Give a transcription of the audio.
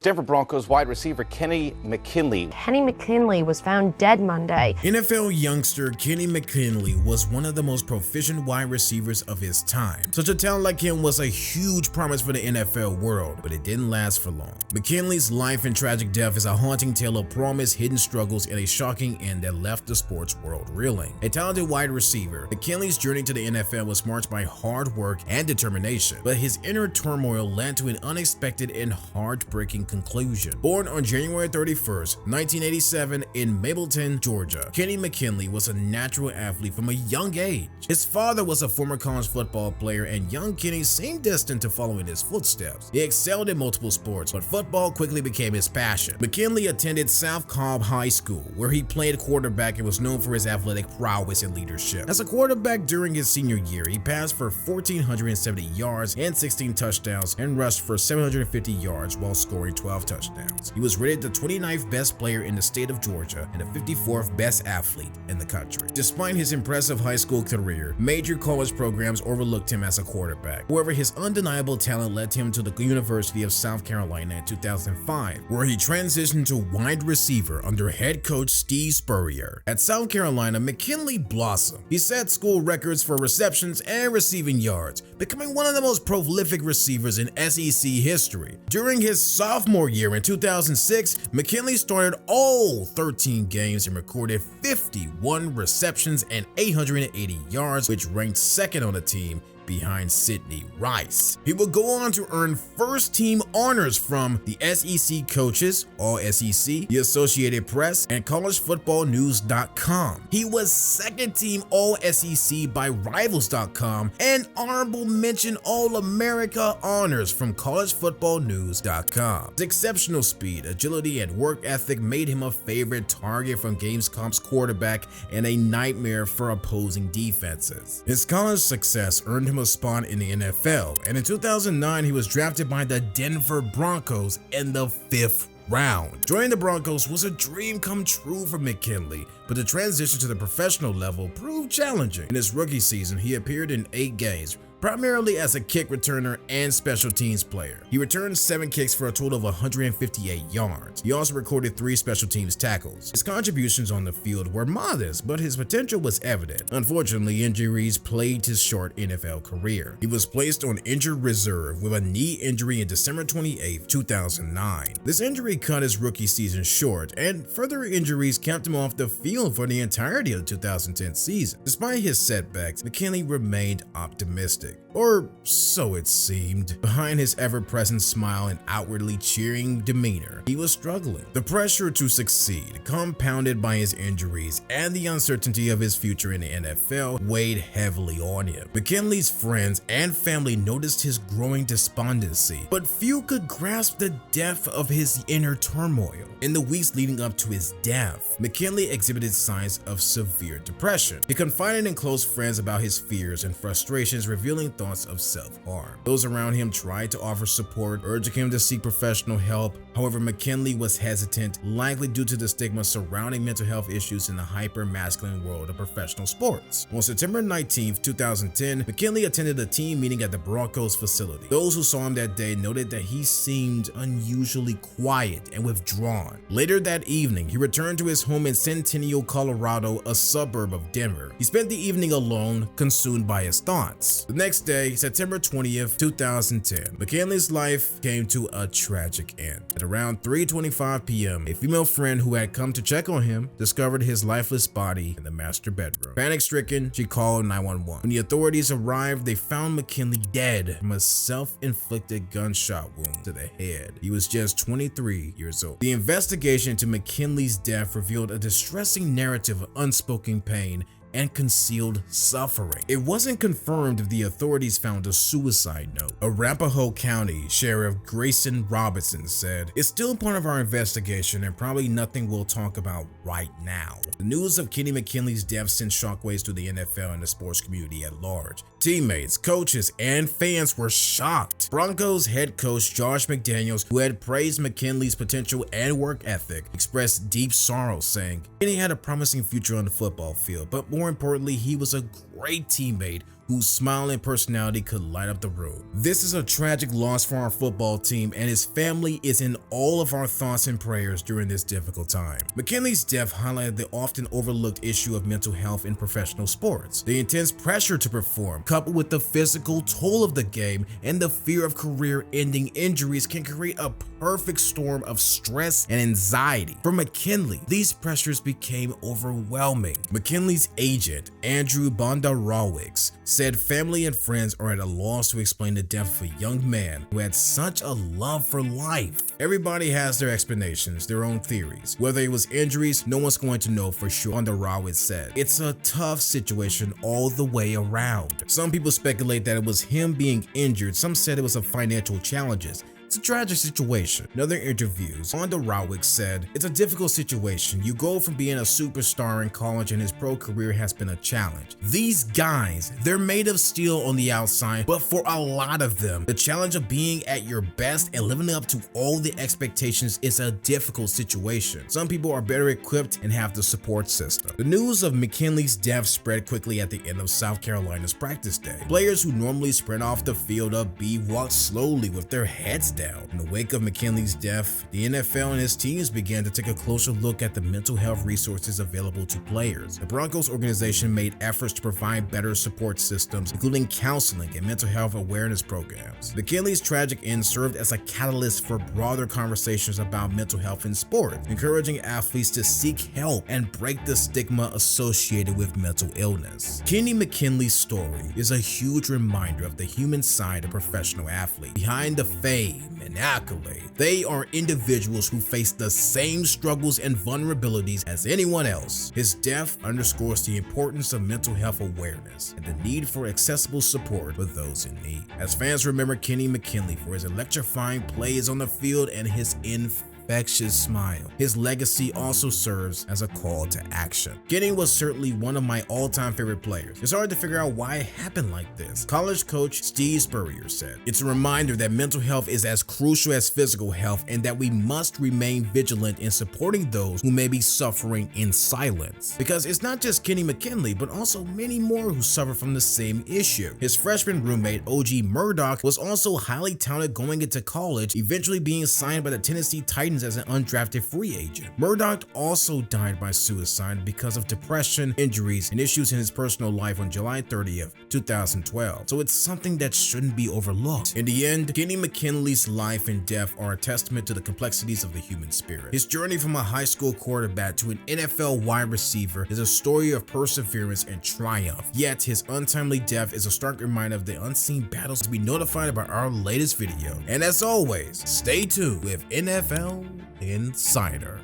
Denver Broncos wide receiver Kenny McKinley. Kenny McKinley was found dead Monday. NFL youngster Kenny McKinley was one of the most proficient wide receivers of his time. Such a talent like him was a huge promise for the NFL world, but it didn't last for long. McKinley's life and tragic death is a haunting tale of promise, hidden struggles, and a shocking end that left the sports world reeling. A talented wide receiver, McKinley's journey to the NFL was marked by hard work and determination, but his inner turmoil led to an unexpected and heartbreaking conclusion. Born on January 31st, 1987 in Mableton, Georgia, Kenny McKinley was a natural athlete from a young age. His father was a former college football player, and young Kenny seemed destined to follow in his footsteps. He excelled in multiple sports, but football quickly became his passion. McKinley attended South Cobb High School, where he played quarterback and was known for his athletic prowess and leadership. As a quarterback during his senior year, he passed for 1,470 yards and 16 touchdowns and rushed for 750 yards while scoring 12 touchdowns. He was rated the 29th best player in the state of Georgia and the 54th best athlete in the country. Despite his impressive high school career, major college programs overlooked him as a quarterback. However, his undeniable talent led him to the University of South Carolina in 2005, where he transitioned to wide receiver under head coach Steve Spurrier. At South Carolina, McKinley blossomed. He set school records for receptions and receiving yards, becoming one of the most prolific receivers in SEC history. During his sophomore year in 2006, McKinley started all 13 games and recorded 51 receptions and 880 yards, which ranked second on the team behind Sidney Rice. He would go on to earn first-team honors from the SEC coaches, All SEC, the Associated Press, and collegefootballnews.com. He was second-team All SEC by Rivals.com and honorable mention All-America honors from collegefootballnews.com. His exceptional speed, agility, and work ethic made him a favorite target from Gamescom's quarterback and a nightmare for opposing defenses. His college success earned him a spot in the NFL, and in 2009 he was drafted by the Denver Broncos in the 5th round. Joining the Broncos was a dream come true for McKinley, but the transition to the professional level proved challenging. In his rookie season, he appeared in 8 games, primarily as a kick returner and special teams player. He returned 7 kicks for a total of 158 yards. He also recorded 3 special teams tackles. His contributions on the field were modest, but his potential was evident. Unfortunately, injuries plagued his short NFL career. He was placed on injured reserve with a knee injury in December 28, 2009. This injury cut his rookie season short, and further injuries kept him off the field for the entirety of the 2010 season. Despite his setbacks, McKinley remained optimistic. Or so it seemed. Behind his ever-present smile and outwardly cheering demeanor, he was struggling. The pressure to succeed, compounded by his injuries and the uncertainty of his future in the NFL, weighed heavily on him. McKinley's friends and family noticed his growing despondency, but few could grasp the depth of his inner turmoil. In the weeks leading up to his death, McKinley exhibited signs of severe depression. He confided in close friends about his fears and frustrations, revealing thoughts of self-harm. Those around him tried to offer support, urging him to seek professional help. However, McKinley was hesitant, likely due to the stigma surrounding mental health issues in the hyper-masculine world of professional sports. On September 19, 2010, McKinley attended a team meeting at the Broncos facility. Those who saw him that day noted that he seemed unusually quiet and withdrawn. Later that evening, he returned to his home in Centennial, Colorado, a suburb of Denver. He spent the evening alone, consumed by his thoughts. The next day, September 20th, 2010, McKinley's life came to a tragic end. At around 3:25 p.m., a female friend who had come to check on him discovered his lifeless body in the master bedroom. Panic-stricken, she called 911. When the authorities arrived, they found McKinley dead from a self-inflicted gunshot wound to the head. He was just 23 years old. The investigation into McKinley's death revealed a distressing narrative of unspoken pain and concealed suffering. It wasn't confirmed if the authorities found a suicide note. Arapahoe County Sheriff Grayson Robinson said, "It's still part of our investigation and probably nothing we'll talk about right now." The news of Kenny McKinley's death sent shockwaves to the NFL and the sports community at large. Teammates, coaches, and fans were shocked. Broncos head coach Josh McDaniels, who had praised McKinley's potential and work ethic, expressed deep sorrow, saying, "Kenny had a promising future on the football field, but more importantly, he was a great teammate whose smile and personality could light up the room. This is a tragic loss for our football team, and his family is in all of our thoughts and prayers during this difficult time. McKinley's death highlighted the often overlooked issue of mental health in professional sports. The intense pressure to perform, coupled with the physical toll of the game and the fear of career-ending injuries, can create a perfect storm of stress and anxiety. For McKinley, these pressures became overwhelming. McKinley's agent, Andrew Bondarowicz, said family and friends are at a loss to explain the death of a young man who had such a love for life. Everybody has their explanations, their own theories. Whether it was injuries, no one's going to know for sure, Bondarowicz said. It's a tough situation all the way around. Some people speculate that it was him being injured. Some said it was financial challenges. It's a tragic situation. In other interviews, Bondarowicz said, "It's a difficult situation. You go from being a superstar in college and his pro career has been a challenge. These guys, they're made of steel on the outside, but for a lot of them, the challenge of being at your best and living up to all the expectations is a difficult situation. Some people are better equipped and have the support system." The news of McKinley's death spread quickly at the end of South Carolina's practice day. Players who normally sprint off the field upbeat walked slowly with their heads down. In the wake of McKinley's death, the NFL and his teams began to take a closer look at the mental health resources available to players. The Broncos organization made efforts to provide better support systems, including counseling and mental health awareness programs. McKinley's tragic end served as a catalyst for broader conversations about mental health in sport, encouraging athletes to seek help and break the stigma associated with mental illness. Kenny McKinley's story is a huge reminder of the human side of professional athletes. Behind the fame and accolade, they are individuals who face the same struggles and vulnerabilities as anyone else. His death underscores the importance of mental health awareness and the need for accessible support for those in need. As fans remember Kenny McKinley for his electrifying plays on the field and his infectious smile, his legacy also serves as a call to action. Kenny was certainly one of my all-time favorite players. It's hard to figure out why it happened like this. College coach Steve Spurrier said, "It's a reminder that mental health is as crucial as physical health and that we must remain vigilant in supporting those who may be suffering in silence." Because it's not just Kenny McKinley, but also many more who suffer from the same issue. His freshman roommate, OG Murdoch, was also highly talented going into college, eventually being signed by the Tennessee Titans as an undrafted free agent. Murdoch also died by suicide because of depression, injuries, and issues in his personal life on July 30th, 2012. So it's something that shouldn't be overlooked. In the end, Kenny McKinley's life and death are a testament to the complexities of the human spirit. His journey from a high school quarterback to an NFL wide receiver is a story of perseverance and triumph. Yet his untimely death is a stark reminder of the unseen battles to be notified about our latest video. And as always, stay tuned with NFL Insider.